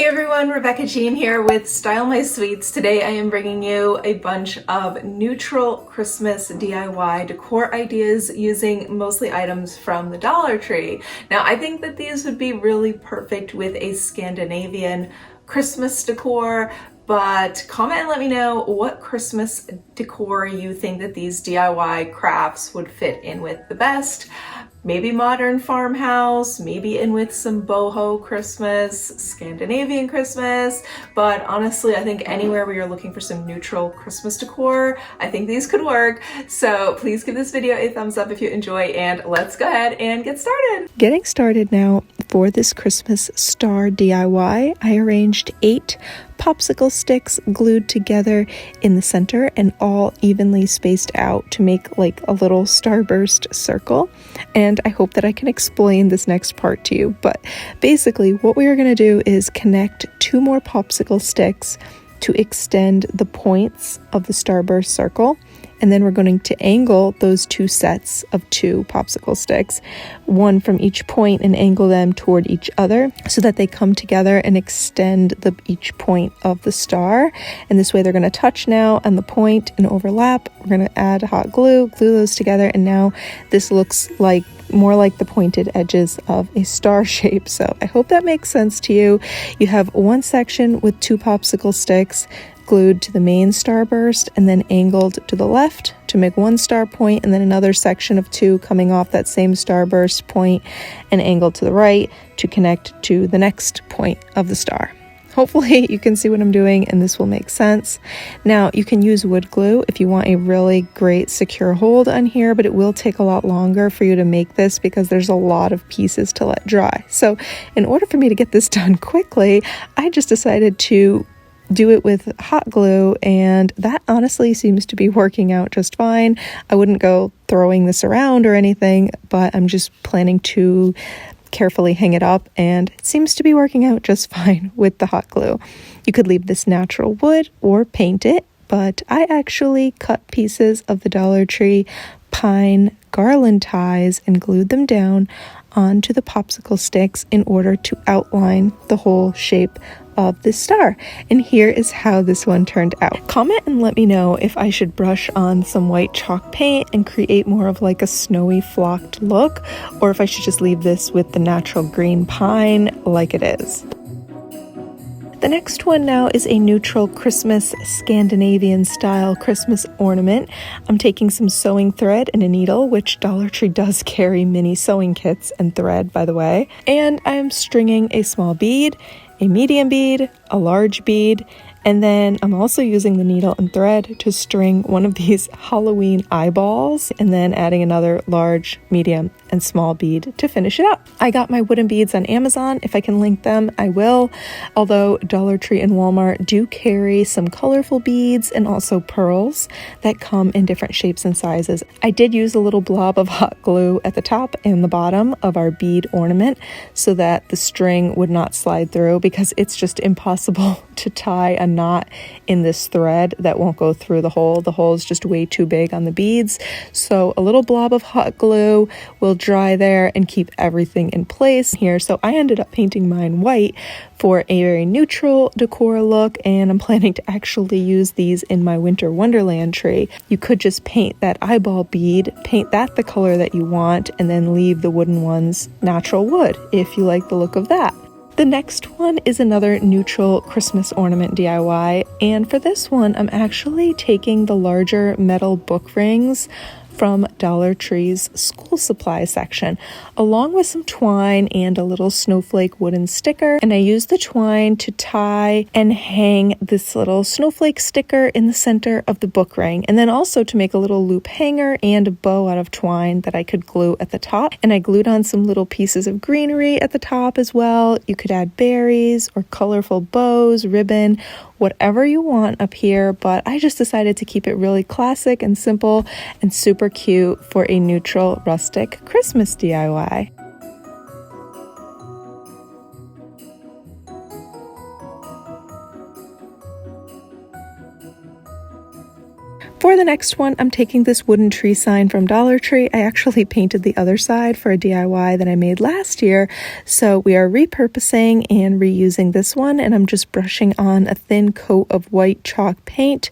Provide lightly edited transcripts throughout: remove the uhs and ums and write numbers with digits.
everyone, Rebecca Jean here with Style My Sweets. Today I am bringing you a bunch of neutral Christmas DIY decor ideas using mostly items from the Dollar Tree. Now I think that these would be really perfect with a Scandinavian Christmas decor, but comment and let me know what Christmas decor you think that these DIY crafts would fit in with the best. Maybe modern farmhouse, maybe in with some boho Christmas, Scandinavian Christmas, but honestly I think anywhere where you're looking for some neutral Christmas decor, I think these could work. So please give this video a thumbs up if you enjoy, and let's go ahead and get started. Getting started now. For this Christmas star DIY, I arranged 8 popsicle sticks glued together in the center and all evenly spaced out to make like a little starburst circle. And I hope that I can explain this next part to you. But basically what we are going to do is connect 2 more popsicle sticks to extend the points of the starburst circle. And then we're going to angle those 2 sets of 2 popsicle sticks, one from each point, and angle them toward each other so that they come together and extend each point of the star. And this way they're going to touch now on the point and overlap. We're going to add hot glue those together, and now this looks like more like the pointed edges of a star shape. So I hope that makes sense to you. You have one section with 2 popsicle sticks glued to the main starburst and then angled to the left to make 1 star point, and then another section of 2 coming off that same starburst point and angled to the right to connect to the next point of the star. Hopefully you can see what I'm doing and this will make sense. Now you can use wood glue if you want a really great secure hold on here, but it will take a lot longer for you to make this because there's a lot of pieces to let dry. So in order for me to get this done quickly, I just decided to do it with hot glue, and that honestly seems to be working out just fine. I wouldn't go throwing this around or anything, but I'm just planning to carefully hang it up, and it seems to be working out just fine with the hot glue. You could leave this natural wood or paint it, but I actually cut pieces of the Dollar Tree pine garland ties and glued them down onto the popsicle sticks in order to outline the whole shape of this star. And here is how this one turned out. Comment and let me know if I should brush on some white chalk paint and create more of like a snowy flocked look, or if I should just leave this with the natural green pine like it is. The next one now is a neutral Christmas Scandinavian style Christmas ornament. I'm taking some sewing thread and a needle, which Dollar Tree does carry mini sewing kits and thread, by the way. And I'm stringing a small bead, a medium bead, a large bead, and then I'm also using the needle and thread to string one of these Halloween eyeballs, and then adding another large, medium, and small bead to finish it up. I got my wooden beads on Amazon. If I can link them, I will. Although Dollar Tree and Walmart do carry some colorful beads and also pearls that come in different shapes and sizes. I did use a little blob of hot glue at the top and the bottom of our bead ornament so that the string would not slide through, because it's just impossible to tie a knot in this thread that won't go through the hole. The hole is just way too big on the beads. So a little blob of hot glue will dry there and keep everything in place here. So I ended up painting mine white for a very neutral decor look, and I'm planning to actually use these in my winter wonderland tree. You could just paint that eyeball bead, paint that the color that you want, and then leave the wooden ones natural wood if you like the look of that. The next one is another neutral Christmas ornament DIY, and for this one I'm actually taking the larger metal book rings from Dollar Tree's school supply section, along with some twine and a little snowflake wooden sticker. And I used the twine to tie and hang this little snowflake sticker in the center of the book ring, and then also to make a little loop hanger and a bow out of twine that I could glue at the top. And I glued on some little pieces of greenery at the top as well. You could add berries or colorful bows, ribbon, whatever you want up here, but I just decided to keep it really classic and simple and super cute for a neutral rustic Christmas DIY. For the next one, I'm taking this wooden tree sign from Dollar Tree. I actually painted the other side for a DIY that I made last year. So we are repurposing and reusing this one, and I'm just brushing on a thin coat of white chalk paint.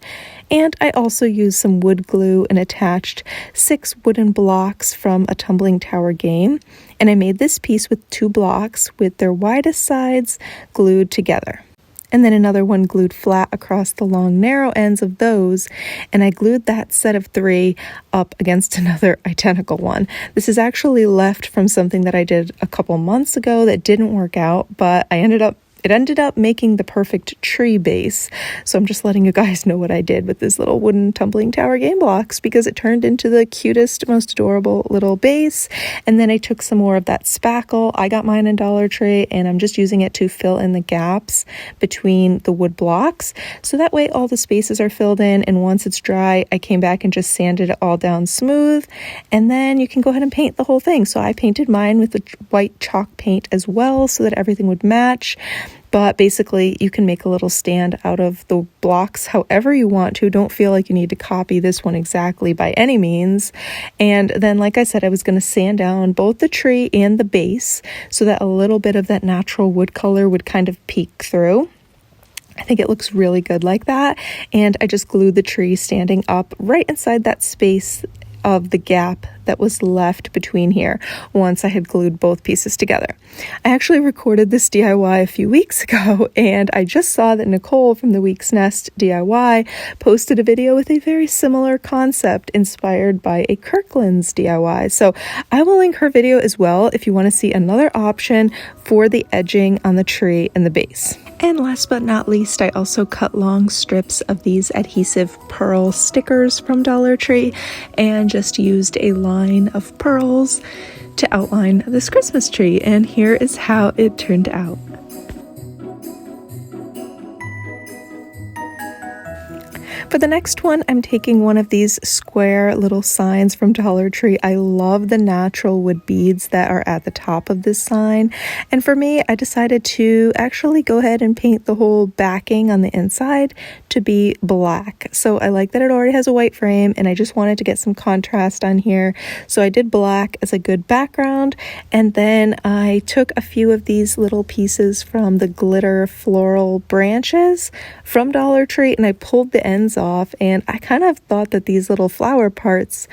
And I also used some wood glue and attached 6 wooden blocks from a tumbling tower game. And I made this piece with 2 blocks with their widest sides glued together. And then another one glued flat across the long narrow ends of those, and I glued that set of 3 up against another identical one. This is actually left from something that I did a couple months ago that didn't work out, but it ended up making the perfect tree base. So I'm just letting you guys know what I did with this little wooden tumbling tower game blocks, because it turned into the cutest, most adorable little base. And then I took some more of that spackle. I got mine in Dollar Tree, and I'm just using it to fill in the gaps between the wood blocks. So that way all the spaces are filled in, and once it's dry, I came back and just sanded it all down smooth. And then you can go ahead and paint the whole thing. So I painted mine with the white chalk paint as well so that everything would match. But basically, you can make a little stand out of the blocks however you want to. Don't feel like you need to copy this one exactly by any means. And then, like I said, I was going to sand down both the tree and the base so that a little bit of that natural wood color would kind of peek through. I think it looks really good like that. And I just glued the tree standing up right inside that space of the gap that was left between here once I had glued both pieces together. I actually recorded this DIY a few weeks ago, and I just saw that Nicole from the Week's Nest DIY posted a video with a very similar concept inspired by a Kirkland's DIY. So I will link her video as well if you want to see another option for the edging on the tree and the base. And last but not least, I also cut long strips of these adhesive pearl stickers from Dollar Tree and just used a line of pearls to outline this Christmas tree. And here is how it turned out. For the next one, I'm taking one of these square little signs from Dollar Tree. I love the natural wood beads that are at the top of this sign. And for me, I decided to actually go ahead and paint the whole backing on the inside to be black. So I like that it already has a white frame, and I just wanted to get some contrast on here. So I did black as a good background. And then I took a few of these little pieces from the glitter floral branches from Dollar Tree, and I pulled the ends off, and I kind of thought that these little flower parts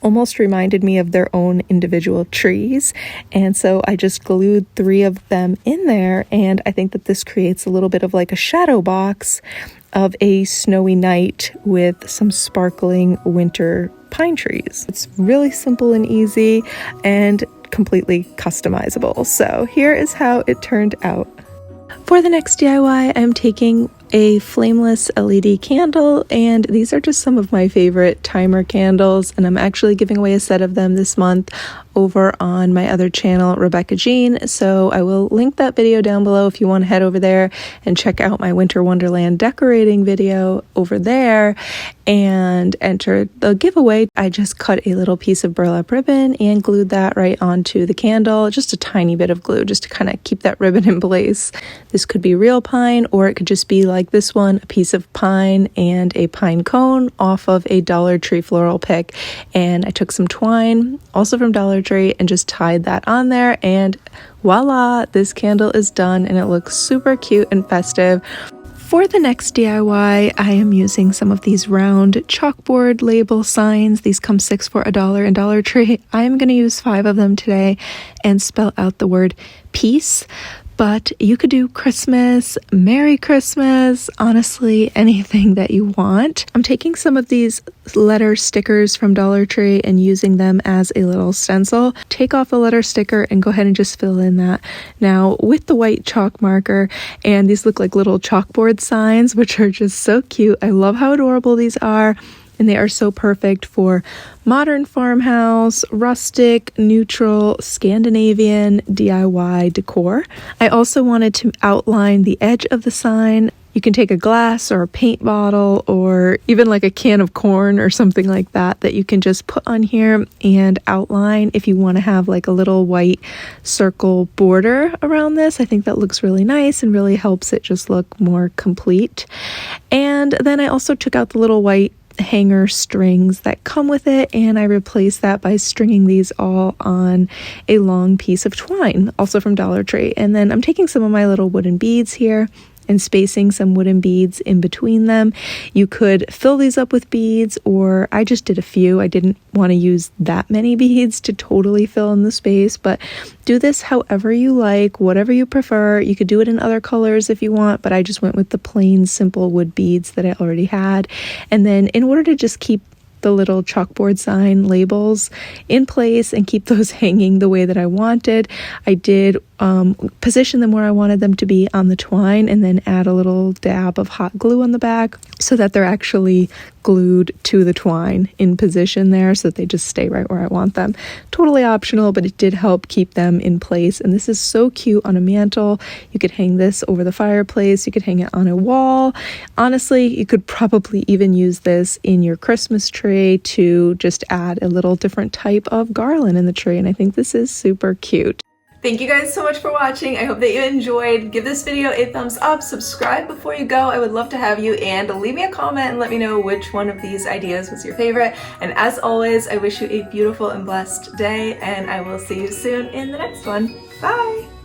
almost reminded me of their own individual trees, and so I just glued 3 of them in there, and I think that this creates a little bit of like a shadow box of a snowy night with some sparkling winter pine trees. It's really simple and easy and completely customizable. So here is how it turned out. For the next DIY, I'm taking a flameless LED candle, and these are just some of my favorite timer candles, and I'm actually giving away a set of them this month over on my other channel, Rebecca Jean. So I will link that video down below if you want to head over there and check out my Winter Wonderland decorating video over there and enter the giveaway. I just cut a little piece of burlap ribbon and glued that right onto the candle, just a tiny bit of glue just to kind of keep that ribbon in place. This could be real pine, or it could just be like this one, a piece of pine and a pine cone off of a Dollar Tree floral pick. And I took some twine, also from Dollar Tree, and just tied that on there, and voila, this candle is done, and it looks super cute and festive. For the next DIY, I am using some of these round chalkboard label signs. These come 6 for $1 in Dollar Tree. I am going to use 5 of them today and spell out the word peace. But you could do Christmas, Merry Christmas, honestly, anything that you want. I'm taking some of these letter stickers from Dollar Tree and using them as a little stencil. Take off the letter sticker and go ahead and just fill in that. Now, with the white chalk marker, and these look like little chalkboard signs, which are just so cute. I love how adorable these are. And they are so perfect for modern farmhouse, rustic, neutral, Scandinavian, DIY decor. I also wanted to outline the edge of the sign. You can take a glass or a paint bottle or even like a can of corn or something like that you can just put on here and outline if you want to have like a little white circle border around this. I think that looks really nice and really helps it just look more complete. And then I also took out the little white hanger strings that come with it, and I replaced that by stringing these all on a long piece of twine, also from Dollar Tree. And then I'm taking some of my little wooden beads here and spacing some wooden beads in between them. You could fill these up with beads, or I just did a few. I didn't want to use that many beads to totally fill in the space, but do this however you like, whatever you prefer. You could do it in other colors if you want, but I just went with the plain simple wood beads that I already had. And then in order to just keep the little chalkboard sign labels in place and keep those hanging the way that I wanted, I did position them where I wanted them to be on the twine, and then add a little dab of hot glue on the back so that they're actually glued to the twine in position there, so that they just stay right where I want them. Totally optional, but it did help keep them in place. And this is so cute on a mantle. You could hang this over the fireplace. You could hang it on a wall. Honestly, you could probably even use this in your Christmas tree to just add a little different type of garland in the tree. And I think this is super cute. Thank you guys so much for watching. I hope that you enjoyed. Give this video a thumbs up, subscribe before you go. I would love to have you, and leave me a comment and let me know which one of these ideas was your favorite. And as always, I wish you a beautiful and blessed day, and I will see you soon in the next one. Bye!